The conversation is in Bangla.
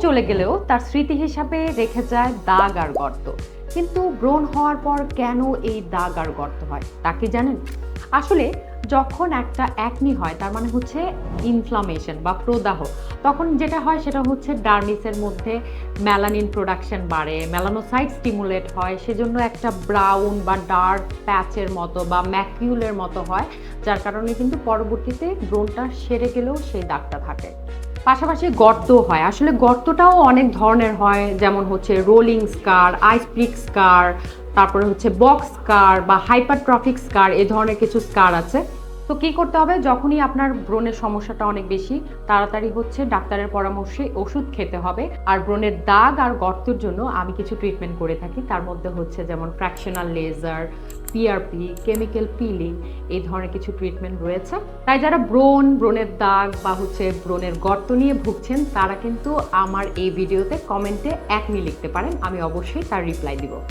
চলে গেলেও তার স্মৃতি হিসাবে রেখে যায় দাগ আর গর্ত। কিন্তু ব্রণ হওয়ার পর কেন এই দাগ আর গর্ত হয় তা কি জানেন? আসলে যখন একটা অ্যাকনি হয় তার মানে হচ্ছে ইনফ্লামেশন বা প্রদাহ, তখন যেটা হয় সেটা হচ্ছে ডার্মিসের মধ্যে মেলানিন প্রোডাকশন বাড়ে, মেলানোসাইট স্টিমুলেট হয়, সেজন্য একটা ব্রাউন বা ডার্ক প্যাচের মতো বা ম্যাকিউলের মতো হয়, যার কারণে কিন্তু পরবর্তীতে ব্রণটা সেরে গেলেও সেই দাগটা থাকে। পাশাপাশি গর্ত হয়, আসলে গর্তটাও অনেক ধরনের হয়, যেমন হচ্ছে রোলিং স্কার, আইসপ্লিক স্কার, তারপরে হচ্ছে বক্স স্কার বা হাইপারট্রফিক স্কার, এই ধরনের কিছু স্কার আছে। তো কি করতে হবে, যখনই আপনার ব্রণের সমস্যাটা অনেক বেশি, তাড়াতাড়ি হচ্ছে ডাক্তারের পরামর্শে ওষুধ খেতে হবে। আর ব্রণের দাগ আর গর্তের জন্য আমি কিছু ট্রিটমেন্ট করে থাকি, তার মধ্যে হচ্ছে যেমন fractional laser, PRP, chemical peeling, এই ধরনের কিছু ট্রিটমেন্ট রয়েছে। তাই যারা ব্রণের দাগ বা হচ্ছে ব্রণের গর্ত নিয়ে ভুগছেন, তারা কিন্তু আমার এই ভিডিওতে কমেন্টে অ্যাকনি লিখতে পারেন, আমি অবশ্যই তার রিপ্লাই দিব।